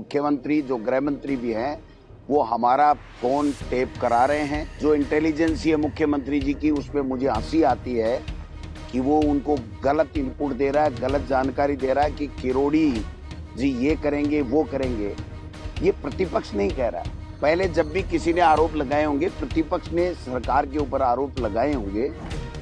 मुख्यमंत्री जो गृह मंत्री भी हैं वो हमारा फोन टेप करा रहे हैं। जो इंटेलिजेंस है मुख्यमंत्री जी की, उसमें मुझे हंसी आती है कि वो उनको गलत इनपुट दे रहा है, गलत जानकारी दे रहा है कि किरोड़ी जी ये करेंगे वो करेंगे। ये प्रतिपक्ष नहीं कह रहा। पहले जब भी किसी ने आरोप लगाए होंगे, प्रतिपक्ष ने सरकार के ऊपर आरोप लगाए होंगे,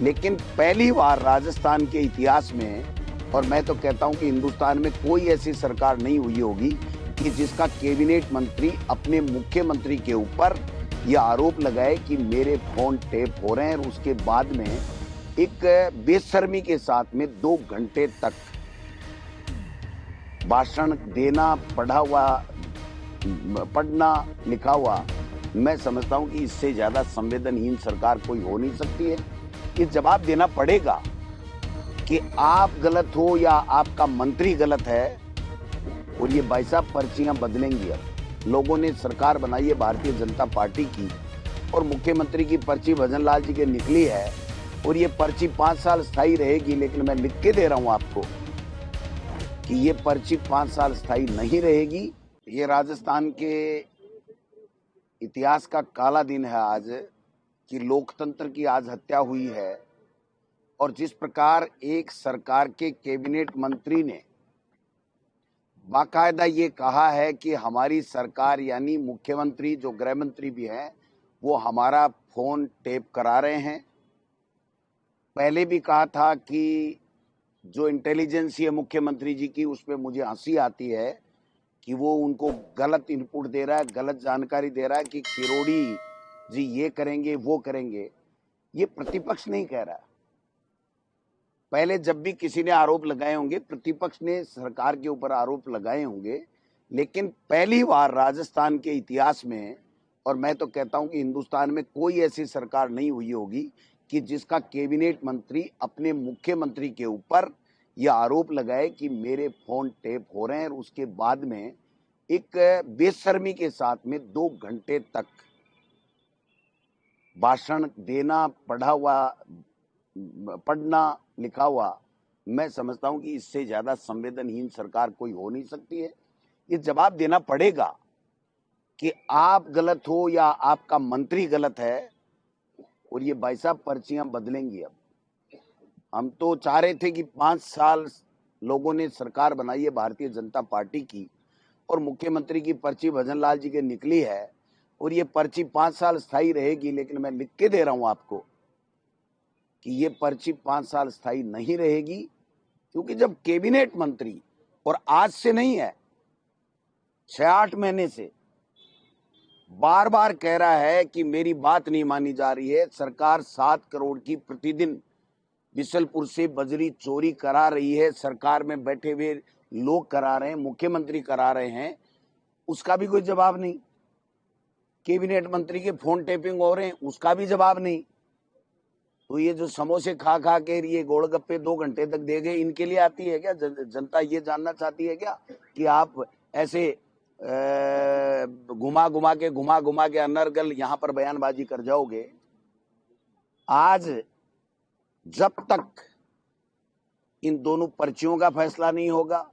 लेकिन पहली बार राजस्थान के इतिहास में, और मैं तो कहता हूं कि हिंदुस्तान में कोई ऐसी सरकार नहीं हुई होगी कि जिसका कैबिनेट मंत्री अपने मुख्यमंत्री के ऊपर यह आरोप लगाए कि मेरे फोन टेप हो रहे हैं, और उसके बाद में एक बेशर्मी के साथ में 2 घंटे तक भाषण देना, पढ़ना लिखा हुआ। मैं समझता हूं कि इससे ज्यादा संवेदनहीन सरकार कोई हो नहीं सकती है। ये जवाब देना पड़ेगा कि आप गलत हो या आपका मंत्री गलत है। और ये भाई साहब पर्चियां बदलेंगी। अब लोगों ने सरकार बनाई है भारतीय जनता पार्टी की, और मुख्यमंत्री की पर्ची भजन लाल जी के निकली है, और ये पर्ची 5 साल स्थायी रहेगी। लेकिन मैं लिख के दे रहा हूं आपको कि ये पर्ची 5 साल स्थायी नहीं रहेगी। ये राजस्थान के इतिहास का काला दिन है आज, कि लोकतंत्र की आज हत्या हुई है। और जिस प्रकार एक सरकार के कैबिनेट मंत्री ने बाकायदा ये कहा है कि हमारी सरकार यानी मुख्यमंत्री जो गृह मंत्री भी हैं वो हमारा फोन टेप करा रहे हैं। पहले भी कहा था कि जो इंटेलिजेंस है मुख्यमंत्री जी की, उसमें मुझे हंसी आती है कि वो उनको गलत इनपुट दे रहा है, गलत जानकारी दे रहा है कि किरोड़ी जी ये करेंगे वो करेंगे। ये प्रतिपक्ष नहीं कह रहा। पहले जब भी किसी ने आरोप लगाए होंगे, प्रतिपक्ष ने सरकार के ऊपर आरोप लगाए होंगे, लेकिन पहली बार राजस्थान के इतिहास में, और मैं तो कहता हूं कि हिंदुस्तान में कोई ऐसी सरकार नहीं हुई होगी कि जिसका कैबिनेट मंत्री अपने मुख्यमंत्री के ऊपर यह आरोप लगाए कि मेरे फोन टेप हो रहे हैं, और उसके बाद में एक बेशर्मी के साथ में 2 घंटे तक भाषण देना, पढ़ना लिखा हुआ। मैं समझता हूं कि इससे ज्यादा संवेदनहीन सरकार कोई हो नहीं सकती है। ये जवाब देना पड़ेगा कि आप गलत हो या आपका मंत्री गलत है। और ये भाई साहब पर्चियां बदलेंगी। अब हम तो चाह रहे थे कि 5 साल लोगों ने सरकार बनाई है भारतीय जनता पार्टी की, और मुख्यमंत्री की पर्ची भजन लाल जी के निकली है, और ये पर्ची 5 साल स्थायी रहेगी। लेकिन मैं लिख के दे रहा हूं आपको कि ये पर्ची 5 साल स्थायी नहीं रहेगी, क्योंकि जब कैबिनेट मंत्री, और आज से नहीं है, 6-8 महीने से बार बार कह रहा है कि मेरी बात नहीं मानी जा रही है, सरकार 7 करोड़ की प्रतिदिन बिशलपुर से बजरी चोरी करा रही है, सरकार में बैठे हुए लोग करा रहे हैं, मुख्यमंत्री करा रहे हैं, उसका भी कोई जवाब नहीं। कैबिनेट मंत्री के फोन टेपिंग हो रहे हैं, उसका भी जवाब नहीं। तो ये जो समोसे खा खा के ये गोलगप्पे 2 घंटे तक दे गए, इनके लिए आती है क्या? जनता ये जानना चाहती है क्या कि आप ऐसे घुमा घुमा के अनर्गल यहां पर बयानबाजी कर जाओगे? आज जब तक इन दोनों पर्चियों का फैसला नहीं होगा,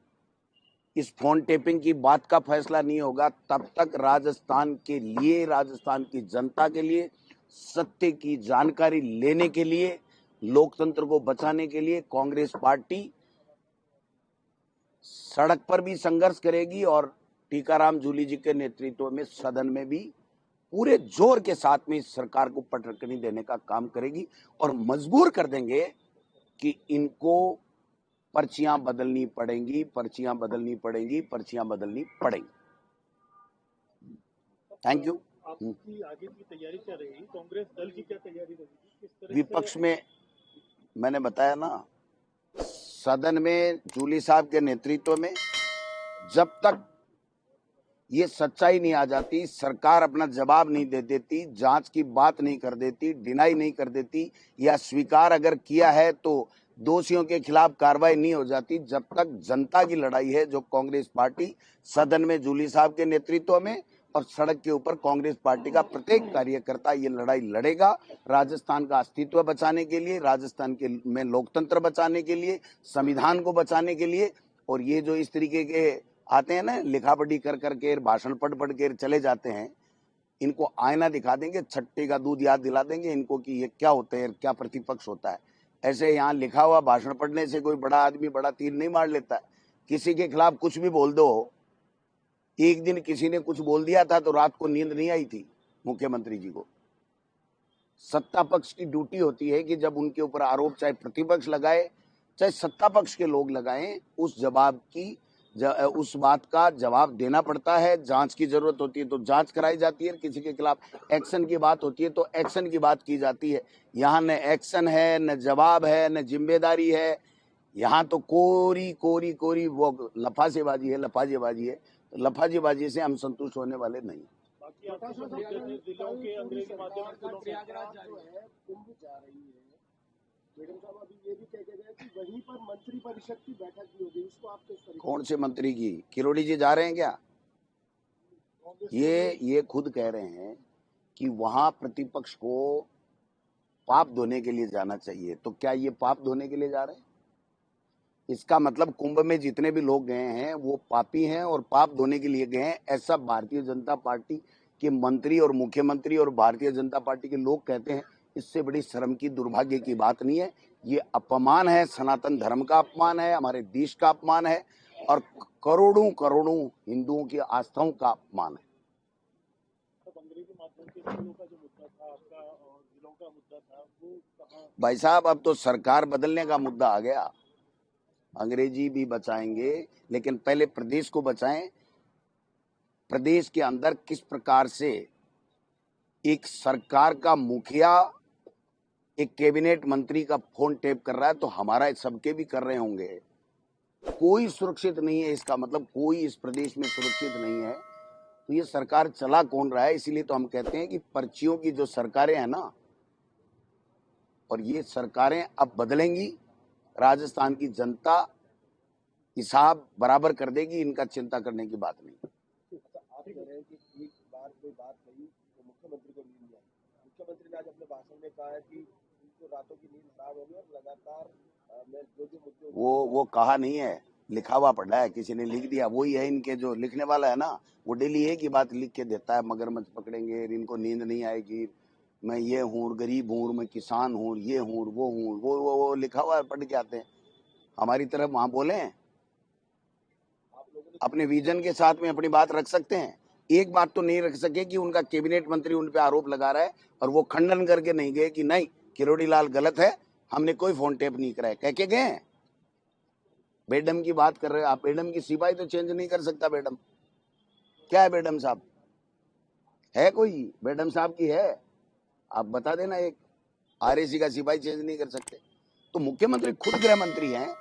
इस फोन टेपिंग की बात का फैसला नहीं होगा, तब तक राजस्थान के लिए, राजस्थान की जनता के लिए, सत्य की जानकारी लेने के लिए, लोकतंत्र को बचाने के लिए कांग्रेस पार्टी सड़क पर भी संघर्ष करेगी, और टीकाराम जूली जी के नेतृत्व में सदन में भी पूरे जोर के साथ में इस सरकार को पटकनी देने का काम करेगी, और मजबूर कर देंगे कि इनको पर्चियां बदलनी पड़ेंगी, पर्चियां बदलनी पड़ेंगी, पर्चियां बदलनी पड़ेंगी। Thank you. आपकी आगे की तैयारी क्या रहेगी? कांग्रेस दल की क्या तैयारी रहेगी? किस तरह विपक्ष में मैंने बताया ना, सदन में जूली साहब के नेतृत्व में जब तक ये सच्चाई नहीं आ जाती, सरकार अपना जवाब नहीं दे देती, जांच की बात नहीं कर देती, डिनाई नहीं कर देती, या स्वीकार अगर किया है तो दोषियों के खिलाफ कार्रवाई नहीं हो जाती, जब तक जनता की लड़ाई है जो कांग्रेस पार्टी सदन में जूली साहब के नेतृत्व में और सड़क के ऊपर कांग्रेस पार्टी का प्रत्येक कार्यकर्ता ये लड़ाई लड़ेगा, राजस्थान का अस्तित्व बचाने के लिए, राजस्थान के में लोकतंत्र बचाने के लिए, संविधान को बचाने के लिए। और ये जो इस तरीके के आते हैं ना लिखा पढ़ी कर करके, भाषण पढ़ पढ़ के चले जाते हैं। इनको आईना दिखा देंगे, छट्टे का दूध याद दिला देंगे इनको कि ये क्या होता है, क्या प्रतिपक्ष होता है। ऐसे यहाँ लिखा हुआ भाषण पढ़ने से कोई बड़ा आदमी बड़ा तीर नहीं मार लेता है। किसी के खिलाफ कुछ भी बोल दो। एक दिन किसी ने कुछ बोल दिया था तो रात को नींद नहीं आई थी मुख्यमंत्री जी को। सत्ता पक्ष की ड्यूटी होती है कि जब उनके ऊपर आरोप चाहे प्रतिपक्ष लगाए चाहे सत्ता पक्ष के लोग लगाएं, उस बात का जवाब देना पड़ता है। जांच की जरूरत होती है तो जांच कराई जाती है, किसी के खिलाफ एक्शन की बात होती है तो एक्शन की बात की जाती है। यहाँ न एक्शन है, न जवाब है, न जिम्मेदारी है। यहाँ तो कोरी कोरी कोरी वो लफासेबाजी है, लफाजेबाजी है। तो लफाजेबाजी से हम संतुष्ट होने वाले नहीं। बाकी आपके सब मुद्दे थे, जिलों के अंग्रेजी माध्यम स्कूलों में प्रयागराज जो है कुंभ जा रही है। मैडम साहब अभी ये भी कह के गए कि वहीं पर मंत्री परिषद की बैठक भी होगी, इसको आप किस तरीके? कौन से मंत्री की? किरोड़ी जी जा रहे हैं क्या? ये खुद कह रहे हैं कि वहां प्रतिपक्ष को पाप धोने के लिए जाना चाहिए। तो क्या ये पाप धोने के लिए जा रहे हैं? इसका मतलब कुंभ में जितने भी लोग गए हैं वो पापी हैं और पाप धोने के लिए गए हैं, ऐसा भारतीय जनता पार्टी के मंत्री और मुख्यमंत्री और भारतीय जनता पार्टी के लोग कहते हैं। इससे बड़ी शर्म की, दुर्भाग्य की बात नहीं है। ये अपमान है, सनातन धर्म का अपमान है, हमारे देश का अपमान है और करोड़ों करोड़ों हिंदुओं की आस्थाओं का अपमान है। अंग्रेजी माध्यम के स्कूलों का जो मुद्दा था आपका और जिलों का मुद्दा था, वो कहाँ? भाई साहब, अब तो सरकार बदलने का मुद्दा आ गया। अंग्रेजी भी बचाएंगे लेकिन पहले प्रदेश को बचाएं। प्रदेश के अंदर किस प्रकार से एक सरकार का मुखिया एक कैबिनेट मंत्री का फोन टेप कर रहा है तो हमारा सबके भी कर रहे होंगे। कोई सुरक्षित नहीं है, इसका मतलब कोई इस प्रदेश में सुरक्षित नहीं है। तो ये सरकार चला कौन रहा है? इसीलिए तो हम कहते हैं कि पर्चियों की जो सरकारें हैं ना, और ये सरकारें अब बदलेंगी। राजस्थान की जनता हिसाब बराबर कर देगी, इनका चिंता करने की बात नहीं। आप कह रहे हैं कि एक बार कोई बात कही तो मुख्यमंत्री को नींद आई। मुख्यमंत्री ने आज अपने भाषण में कहा है कि उनको रातों की नींद खराब होगी और लगातार मैं जो मुद्दे वो कहा नहीं है, लिखा हुआ पढ़ा है, किसी ने लिख दिया। वही है इनके जो लिखने वाला है ना, वो डेली एक ही बात लिख के देता है, मगरमच्छ पकड़ेंगे, इनको नींद नहीं आएगी, मैं ये हूँ, गरीब हूँ, मैं किसान हूँ, ये हूँ, वो हूँ, वो लिखा हुआ है, पढ़ के आते हैं। हमारी तरफ वहां बोले, अपने विजन के साथ में अपनी बात रख सकते हैं। एक बात तो नहीं रख सके कि उनका कैबिनेट मंत्री उन पे आरोप लगा रहा है और वो खंडन करके नहीं गए कि नहीं किरोड़ी लाल गलत है, हमने कोई फोन टेप नहीं कराया, कह के गए। बेडम की बात कर रहे हैं आप। बेडम की सिपाही तो चेंज नहीं कर सकता। बेडम क्या है? बेडम साहब है कोई? बेडम साहब की है? आप बता देना। एक आरएसी का सिपाही चेंज नहीं कर सकते। तो मुख्यमंत्री खुद गृह मंत्री हैं,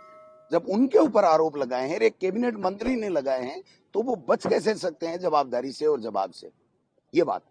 जब उनके ऊपर आरोप लगाए हैं, एक कैबिनेट मंत्री ने लगाए हैं, तो वो बच कैसे सकते हैं जवाबदारी से और जवाब से? ये बात